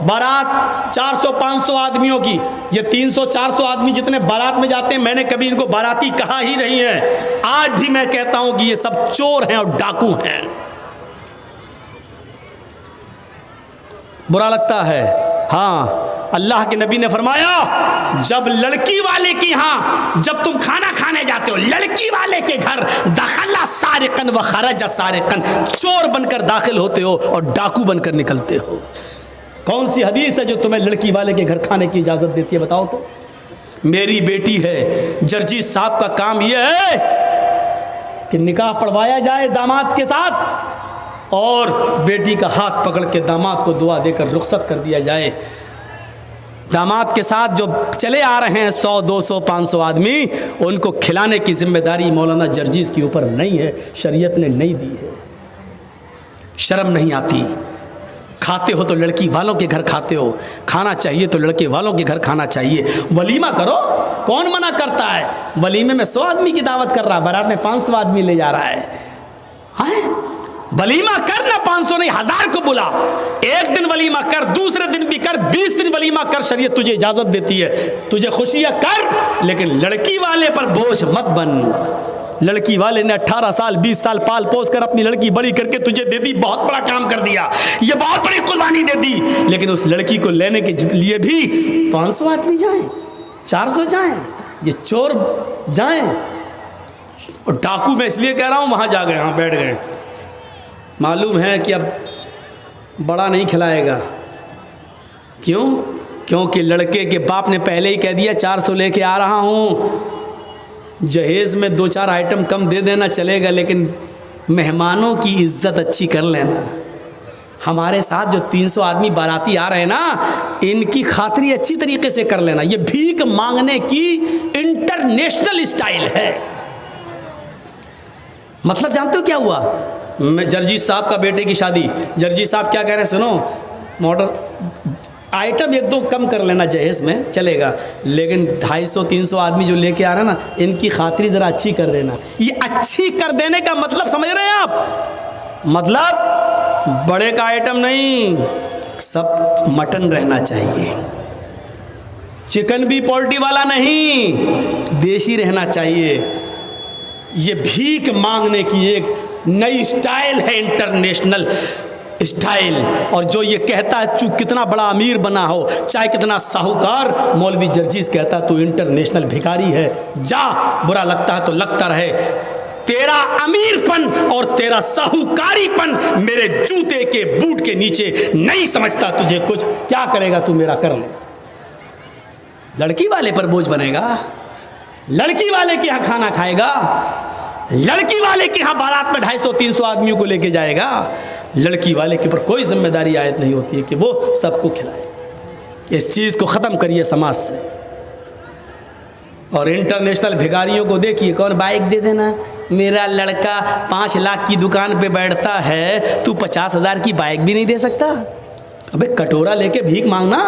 बारात 400-500 आदमियों की, ये 300-400 आदमी जितने बारात में जाते हैं, मैंने कभी इनको बाराती कहा ही नहीं है। आज भी मैं कहता हूं कि ये सब चोर हैं और डाकू हैं। बुरा लगता है। हाँ, अल्लाह के नबी ने फरमाया, जब लड़की वाले के यहाँ, जब तुम खाना खाने जाते हो लड़की वाले के घर, दखला सारिकन व खरज सारिकन, चोर बनकर दाखिल होते हो और डाकू बनकर निकलते हो। कौन सी हदीस है जो तुम्हें लड़की वाले के घर खाने की इजाज़त देती है, बताओ तो। मेरी बेटी है, जर्जीस साहब का काम यह है कि निकाह पढ़वाया जाए दामाद के साथ, और बेटी का हाथ पकड़ के दामाद को दुआ देकर रुखसत कर दिया जाए। दामाद के साथ जो चले आ रहे हैं 100, 200, 500 आदमी, उनको खिलाने की जिम्मेदारी मौलाना जर्जीस के ऊपर नहीं है, शरीयत ने नहीं दी है। शर्म नहीं आती? खाते हो तो लड़की वालों के घर खाते हो, खाना चाहिए तो लड़के वालों के घर खाना चाहिए। वलीमा करो, कौन मना करता है? वलीमे में 100 आदमी की दावत कर रहा, बारात में 500 आदमी ले जा रहा है। वलीमा कर ना, 500 नहीं 1000 को बुला, एक दिन वलीमा कर, दूसरे दिन भी कर, 20 दिन वलीमा कर, शरीयत तुझे इजाजत देती है। तुझे खुशियां कर, लेकिन लड़की वाले पर बोझ मत बन। लड़की वाले ने 18 साल 20 साल पाल पोस कर अपनी लड़की बड़ी करके तुझे दे दी, बहुत बड़ा काम कर दिया, ये बहुत बड़ी कुर्बानी दे दी, लेकिन उस लड़की को लेने के लिए भी 500 आदमी जाएं, 400 जाएं, ये चोर जाएं। और डाकू मैं इसलिए कह रहा हूं, वहां जा गए, हाँ बैठ गए, मालूम है कि अब बड़ा नहीं खिलाएगा। क्यों? क्योंकि लड़के के बाप ने पहले ही कह दिया 400 लेके आ रहा हूँ, जहेज़ में 2-4 आइटम कम दे देना चलेगा, लेकिन मेहमानों की इज्जत अच्छी कर लेना। हमारे साथ जो 300 आदमी बाराती आ रहे हैं ना, इनकी खातिरी अच्छी तरीके से कर लेना। ये भीख मांगने की इंटरनेशनल स्टाइल है। मतलब जानते हो क्या हुआ? मैं जर्जीस साहब का बेटे की शादी, जर्जीस साहब क्या कह रहे हैं सुनो, मोटर आइटम 1-2 कम कर लेना जहेज़ में चलेगा, लेकिन 250-300 आदमी जो लेके आ रहे हैं ना, इनकी खातिरी ज़रा अच्छी कर देना। ये अच्छी कर देने का मतलब समझ रहे हैं आप? मतलब बड़े का आइटम नहीं, सब मटन रहना चाहिए, चिकन भी पोल्ट्री वाला नहीं, देसी रहना चाहिए। ये भीख मांगने की एक नई स्टाइल है, इंटरनेशनल स्टाइल। और जो ये कहता है तू कितना बड़ा अमीर बना हो, चाहे कितना साहूकार, मौलवी जर्जीस कहता है तू इंटरनेशनल भिखारी है। जा, बुरा लगता है तो लगता रहे, तेरा अमीरपन और तेरा साहूकारीपन मेरे जूते के बूट के नीचे नहीं समझता तुझे कुछ। क्या करेगा तू, मेरा कर ले। लड़की वाले पर बोझ बनेगा, लड़की वाले के यहाँ खाना खाएगा, लड़की वाले के यहाँ बारात में 250-300 आदमियों को लेके जाएगा। लड़की वाले के ऊपर कोई जिम्मेदारी आयत नहीं होती है कि वो सबको खिलाए। इस चीज़ को ख़त्म करिए समाज से। और इंटरनेशनल भिखारियों को देखिए, कौन बाइक दे देना, मेरा लड़का 5 लाख की दुकान पे बैठता है, तू 50,000 की बाइक भी नहीं दे सकता? अबे कटोरा लेके भीख मांगना।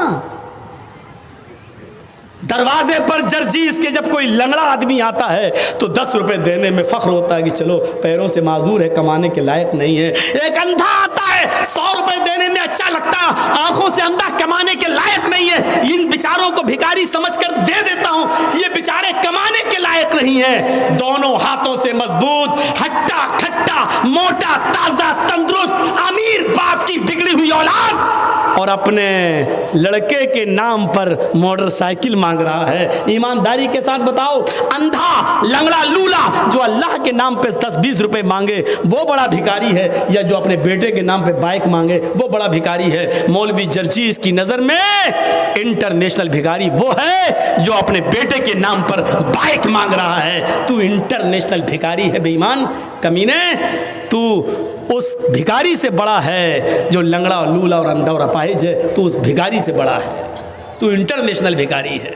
दरवाजे पर जर्जीस के जब कोई लंगड़ा आदमी आता है तो 10 रुपए देने में फख्र होता है कि चलो पैरों से माजूर है, कमाने के लायक नहीं है। एक अंधा आता है, 100 रुपए देने में अच्छा लगता, आंखों से अंधा, कमाने के लायक नहीं है। इन बेचारों को भिखारी समझकर दे देता हूं, ये बेचारे कमाने के लायक नहीं है। दोनों हाथों से मजबूत, हट्टा खट्टा, मोटा ताजा तंदुरुस्त अमीर बाप की बिगड़ी हुई औलाद, और अपने लड़के के नाम पर मोटरसाइकिल मांग रहा है। ईमानदारी के साथ बताओ, अंधा लंगड़ा लूला जो अल्लाह के नाम पे 10-20 रुपए मांगे वो बड़ा भिखारी है, या जो अपने बेटे के नाम पे बाइक मांगे वो बड़ा भिखारी है? मौलवी जर्जीस की नजर में इंटरनेशनल भिखारी वो है जो अपने बेटे के नाम पर बाइक मांग रहा है। तू इंटरनेशनल भिखारी है बेईमान, कमीने। तू उस भिखारी से बड़ा है जो लंगड़ा और लूला और अंधा और अपाहिज है। तू उस भिखारी से बड़ा है, तू इंटरनेशनल भिखारी है।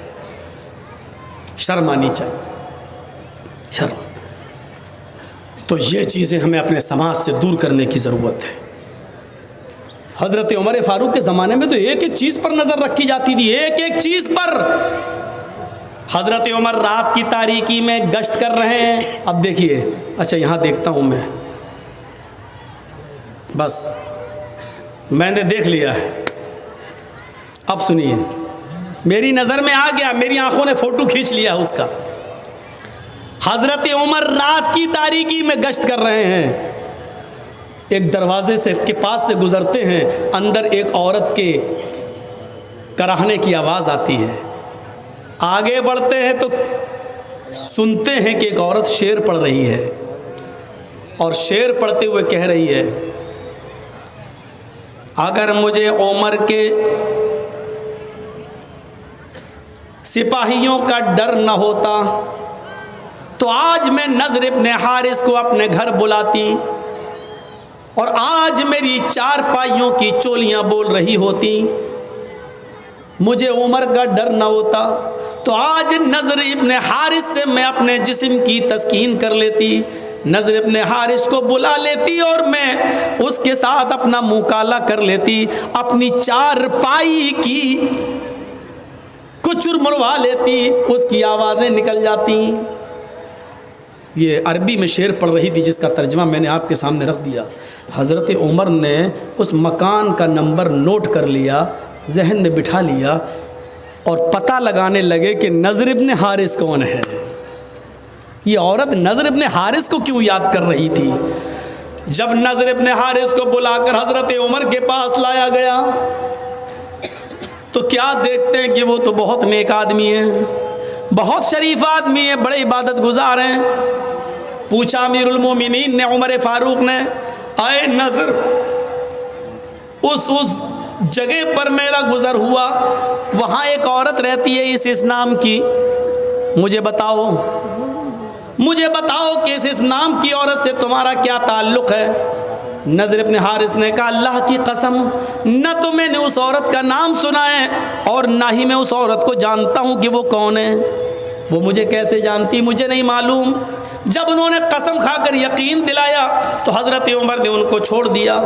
शर्म आनी चाहिए, शर्म। तो ये चीज़ें हमें अपने समाज से दूर करने की ज़रूरत है। हज़रत उमर फारूक के ज़माने में तो एक एक चीज़ पर नज़र रखी जाती थी, एक एक चीज़ पर। हज़रत उमर रात की तारीकी में गश्त कर रहे हैं। अब देखिए, अच्छा यहाँ देखता हूँ मैं, बस मैंने देख लिया है। अब सुनिए, मेरी नज़र में आ गया, मेरी आंखों ने फ़ोटो खींच लिया उसका। हज़रत उमर रात की तारीकी में गश्त कर रहे हैं, एक दरवाजे से के पास से गुज़रते हैं, अंदर एक औरत के कराहने की आवाज़ आती है। आगे बढ़ते हैं तो सुनते हैं कि एक औरत शेर पढ़ रही है, और शेर पढ़ते हुए कह रही है, अगर मुझे उमर के सिपाहियों का डर न होता तो आज मैं नज़र इब्न हारिस को अपने घर बुलाती, और आज मेरी चार पाइयों की चोलियां बोल रही होती। मुझे उमर का डर न होता तो आज नज़र इब्न हारिस से मैं अपने जिस्म की तस्कीन कर लेती, नज़र इब्न हारिस को बुला लेती और मैं उसके साथ अपना मुँह काला कर लेती, अपनी चार पाई की कुछ चुरमुरवा लेती, उसकी आवाज़ें निकल जाती। ये अरबी में शेर पढ़ रही थी जिसका तर्जमा मैंने आपके सामने रख दिया। हज़रत उमर ने उस मकान का नंबर नोट कर लिया, जहन में बिठा लिया, और पता लगाने लगे कि नज़र इब्न हारिस कौन है। ये औरत नज़र इब्न हारिस को क्यों याद कर रही थी। जब नज़र इब्न हारिस को बुलाकर हज़रत उमर के पास लाया गया तो क्या देखते हैं कि वो तो बहुत नेक आदमी है, बहुत शरीफ आदमी है, बड़े इबादत गुजार हैं। पूछा अमीरुल मोमिनीन ने, उमर फारूक ने, आए नज़र, उस जगह पर मेरा गुज़र हुआ, वहाँ एक औरत रहती है इस नाम की, मुझे बताओ कि इस नाम की औरत से तुम्हारा क्या ताल्लुक़ है। नज़र इब्न हारिस ने कहा, अल्लाह की कसम, न तो मैंने उस औरत का नाम सुना है और ना ही मैं उस औरत को जानता हूँ कि वो कौन है। वो मुझे कैसे जानती, मुझे नहीं मालूम। जब उन्होंने कसम खाकर यकीन दिलाया तो हज़रत उमर ने उनको छोड़ दिया।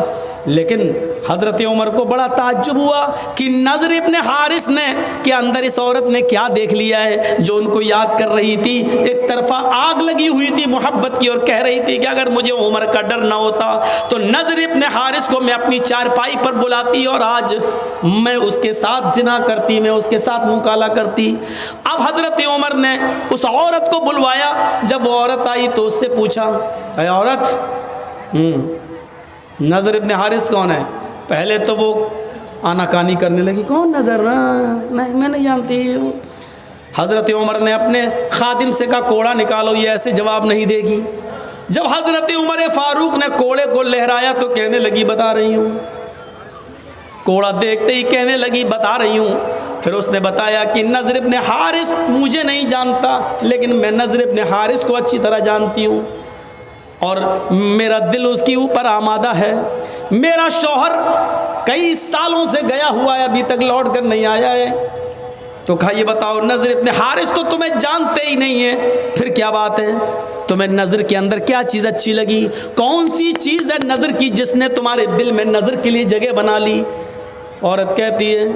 लेकिन हज़रत उमर को बड़ा ताज्जुब हुआ कि नज़र इब्न हारिस ने के अंदर इस औरत ने क्या देख लिया है जो उनको याद कर रही थी। एक तरफा आग लगी हुई थी मोहब्बत की और कह रही थी कि अगर मुझे उमर का डर ना होता तो नज़र इब्न हारिस को मैं अपनी चारपाई पर बुलाती और आज मैं उसके साथ जिना करती, मैं उसके साथ मुँह काला करती। अब हज़रत उमर ने उस औरत को बुलवाया। जब वो औरत आई तो उससे पूछा, अरे औरत, नज़र इब्न हारिस कौन है। पहले तो वो आनाकानी करने लगी, कौन नज़र, नहीं मैं नहीं जानती वो। हज़रत उमर ने अपने खादिम से कहा, कोड़ा निकालो, ये ऐसे जवाब नहीं देगी। जब हज़रत उमर फारूक ने कोड़े को लहराया तो कहने लगी, बता रही हूँ। कोड़ा देखते ही कहने लगी, बता रही हूँ। फिर उसने बताया कि नज़र इब्न हारिस मुझे नहीं जानता, लेकिन मैं नज़र इब्न हारिस को अच्छी तरह जानती हूँ और मेरा दिल उसके ऊपर आमादा है। मेरा शौहर कई सालों से गया हुआ है, अभी तक लौट कर नहीं आया है। तो कहा, ये बताओ, नज़र इब्न हारिस तो तुम्हें जानते ही नहीं है, फिर क्या बात है। तुम्हें नज़र के अंदर क्या चीज़ अच्छी लगी, कौन सी चीज़ है नज़र की जिसने तुम्हारे दिल में नज़र के लिए जगह बना ली। औरत कहती है,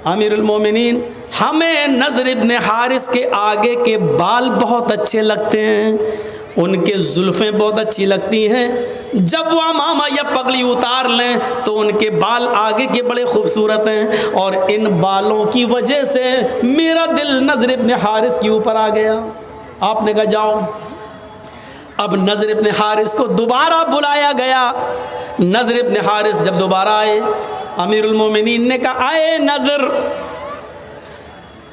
अमीरुल मोमिनीन, हमें नज़र इब्न हारिस के आगे के बाल बहुत अच्छे लगते हैं, उनके जुल्फ़ें बहुत अच्छी लगती हैं। जब वो अमामा या पगड़ी उतार लें तो उनके बाल आगे के बड़े खूबसूरत हैं, और इन बालों की वजह से मेरा दिल नज़र इब्न हारिस के ऊपर आ गया। आपने कहा, जाओ। अब नज़र इब्न हारिस को दोबारा बुलाया गया। नज़र इब्न हारिस जब दोबारा आए, अमीरुल मोमिनीन ने कहा, आए नज़र,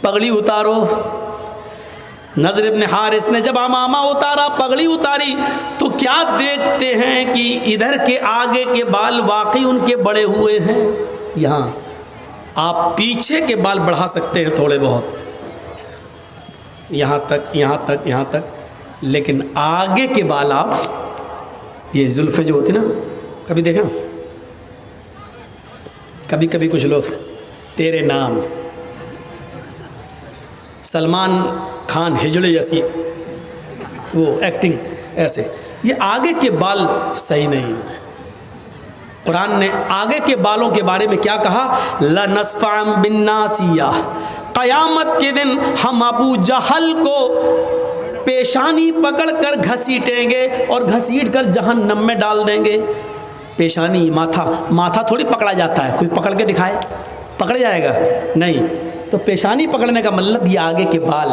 पगड़ी उतारो। नज़र इब्न हारिस ने जब अमामा उतारा, पगड़ी उतारी, तो क्या देखते हैं कि इधर के आगे के बाल वाकई उनके बड़े हुए हैं। यहाँ आप पीछे के बाल बढ़ा सकते हैं थोड़े बहुत, यहाँ तक, यहाँ तक, यहाँ तक, लेकिन आगे के बाल आप, ये जुल्फ़े जो होती ना, कभी देखा, कभी कभी कुछ लोग तेरे नाम, सलमान खान हिजड़े जैसी वो एक्टिंग ऐसे, ये आगे के बाल सही नहीं। कुरान ने आगे के बालों के बारे में क्या कहा, लनस्फ़अम बिन्नासिया, क़यामत के दिन हम अबू जहल को पेशानी पकड़कर घसीटेंगे और घसीट कर जहन्नम में डाल देंगे। पेशानी, माथा, माथा थोड़ी पकड़ा जाता है, कोई पकड़ के दिखाए, पकड़ जाएगा नहीं। तो पेशानी पकड़ने का मतलब ये आगे के बाल,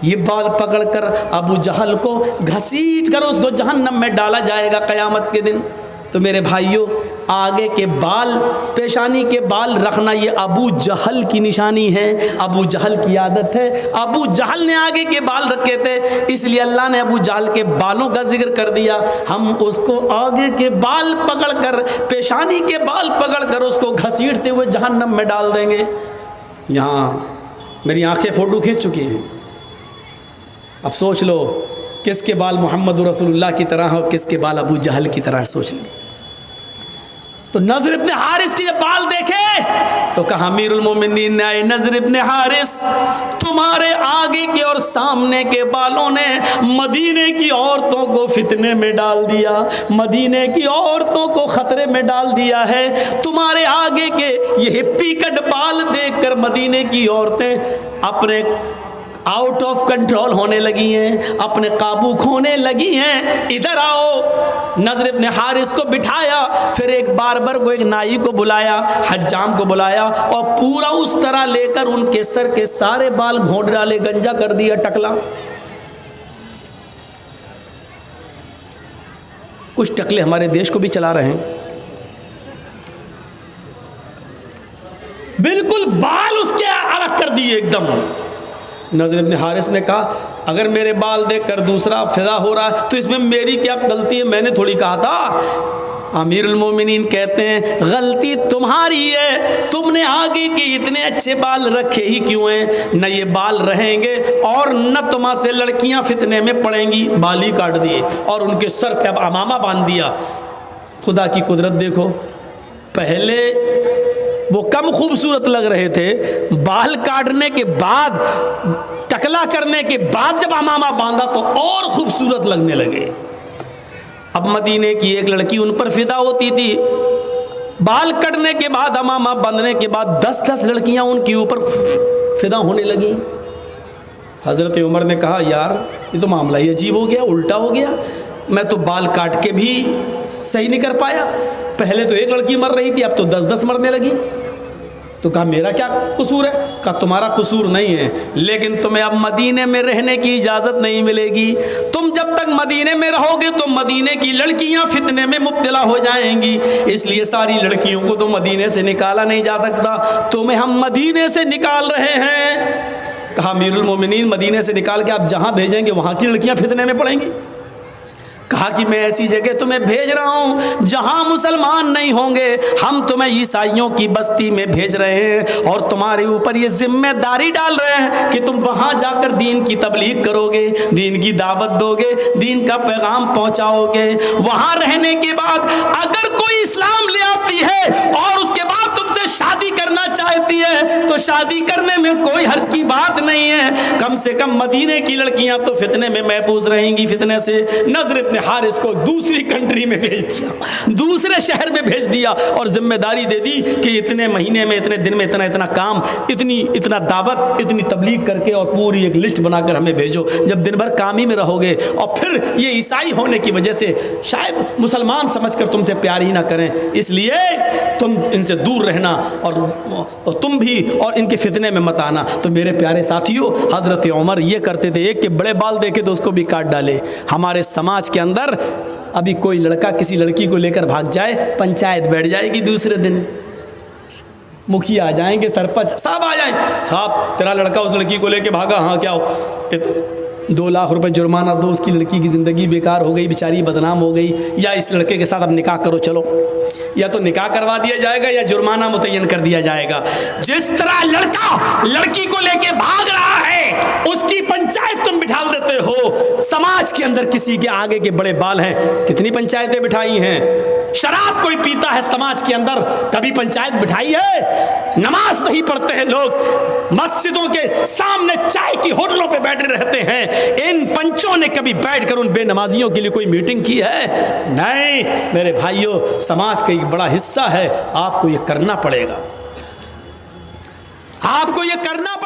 ये बाल पकड़कर अबू जहल को घसीट कर उसको जहन्नम में डाला जाएगा क़यामत के दिन। तो मेरे भाइयों, आगे के बाल, पेशानी के बाल रखना ये अबू जहल की निशानी है, अबू जहल की आदत है। अबू जहल ने आगे के बाल रखे थे, इसलिए अल्लाह ने अबू जहल के बालों का जिक्र कर दिया। हम उसको आगे के बाल पकड़कर, पेशानी के बाल पकड़कर उसको घसीटते हुए जहन्नम में डाल देंगे। यहाँ मेरी आंखें फ़ोटो खींच चुकी हैं। अब सोच लो किसके बाल मोहम्मद रसूलुल्लाह की तरह हो, किसके बाल अबू जहल की तरह, सोच लो। तो नज़र इब्न हारिस के जब बाल देखे तो कहा अमीरुल मोमिनीन ने, आए नज़र इब्न हारिस, तुम्हारे आगे के और सामने के बालों ने मदीने की औरतों को फितने में डाल दिया, मदीने की औरतों को खतरे में डाल दिया है। तुम्हारे आगे के ये हिप्पी कट बाल देखकर मदीने की औरतें अपने आउट ऑफ कंट्रोल होने लगी हैं, अपने काबू खोने लगी हैं। इधर आओ। नज़र इब्न हारिस को बिठाया, फिर एक बारबर को, एक नाई को बुलाया, हज्जाम को बुलाया और पूरा उस तरह लेकर उनके सर के सारे बाल घोंट डाले, गंजा कर दिया, टकला। कुछ टकले हमारे देश को भी चला रहे हैं, बिल्कुल बाल उसके अलग कर दिए एकदम। नज़र इब्न हारिस ने कहा, अगर मेरे बाल देखकर दूसरा फिदा हो रहा है तो इसमें मेरी क्या गलती है? मैंने थोड़ी कहा था। अमीरुल मोमिनीन कहते हैं, गलती तुम्हारी है, तुमने आगे के इतने अच्छे बाल रखे ही क्यों हैं? न ये बाल रहेंगे और न तुम्हां से लड़कियां फितने में पड़ेंगी। बाल ही काट दिए और उनके सर पे अब अमामा बांध दिया। खुदा की कुदरत देखो, पहले वो कम खूबसूरत लग रहे थे, बाल काटने के बाद, टकला करने के बाद जब अमामा बांधा तो और खूबसूरत लगने लगे। अब मदीने की एक लड़की उन पर फिदा होती थी, बाल कटने के बाद, अमामा बांधने के बाद 10-10 लड़कियां उनके ऊपर फिदा होने लगी। हज़रत उमर ने कहा, यार ये तो मामला ही अजीब हो गया, उल्टा हो गया। मैं तो बाल काट के भी सही नहीं कर पाया, पहले तो एक लड़की मर रही थी, अब तो 10-10 मरने लगी। तो कहा मेरा क्या कसूर है? कहा तुम्हारा कसूर नहीं है, लेकिन तुम्हें अब मदीने में रहने की इजाज़त नहीं मिलेगी। तुम जब तक मदीने में रहोगे तो मदीने की लड़कियां फितने में मुब्तला हो जाएंगी, इसलिए सारी लड़कियों को तो मदीने से निकाला नहीं जा सकता, तुम्हें हम मदीने से निकाल रहे हैं। कहा अमीरुल मोमिनीन, मदीने से निकाल के आप जहाँ भेजेंगे वहाँ की लड़कियाँ फितने में पड़ेंगी। कहा कि मैं ऐसी जगह तुम्हें भेज रहा हूँ जहाँ मुसलमान नहीं होंगे, हम तुम्हें ईसाइयों की बस्ती में भेज रहे हैं और तुम्हारे ऊपर ये जिम्मेदारी डाल रहे हैं कि तुम वहाँ जाकर दीन की तबलीग करोगे, दीन की दावत दोगे, दीन का पैगाम पहुँचाओगे। वहाँ रहने के बाद अगर कोई इस्लाम ले आती है और उसके बाद तुमसे शादी करना चाहती है तो शादी करने में कोई हर्ज की बात नहीं है, कम से कम मदीने की लड़कियाँ तो फितने में महफूज रहेंगी, फितने से। नज़र इब्न हारिस को दूसरी कंट्री में भेज दिया, दूसरे शहर में भेज दिया और जिम्मेदारी दे दी कि इतने महीने में, इतने दिन में इतना इतना काम, इतना दावत, इतनी तबलीग करके और पूरी एक लिस्ट बनाकर हमें भेजो। जब दिन भर काम ही में रहोगे और फिर ये ईसाई होने की वजह से शायद मुसलमान समझकर तुमसे प्यार ही ना करें, इसलिए तुम इनसे दूर रहना और तुम भी और इनके फितने में मत आना। तो मेरे प्यारे साथियों, हज़रत उमर ये करते थे, एक के बड़े बाल देखे तो उसको भी काट डाले। हमारे समाज के अंदर अभी कोई लड़का किसी लड़की को लेकर भाग जाए, पंचायत बैठ जाएगी, दूसरे दिन मुखिया आ जाएंगे, सरपंच साहब आ जाएं, साहब तेरा लड़का उस लड़की को लेकर भागा, हाँ क्या हो, 2 लाख रुपए जुर्माना दो, उसकी लड़की की ज़िंदगी बेकार हो गई, बेचारी बदनाम हो गई, या इस लड़के के साथ अब निकाह करो, चलो, या तो निकाह करवा दिया जाएगा या जुर्माना मुतय्यन कर दिया जाएगा। जिस तरह लड़का लड़की को लेके भाग रहा है उसकी पंचायत तुम बिठा देते हो। समाज के अंदर किसी के आगे के बड़े बाल हैं, कितनी पंचायतें बिठाई हैं। शराब कोई पीता है समाज के अंदर, कभी पंचायत बिठाई है? नमाज नहीं पढ़ते हैं लोग, मस्जिदों के सामने चाय की होटलों पे बैठे रहते हैं, इन पंचों ने कभी बैठकर उन बेनमाजियों के लिए कोई मीटिंग की है? नहीं मेरे भाइयों, समाज का एक बड़ा हिस्सा है, आपको ये करना पड़ेगा, आपको ये करना पड़ेगा।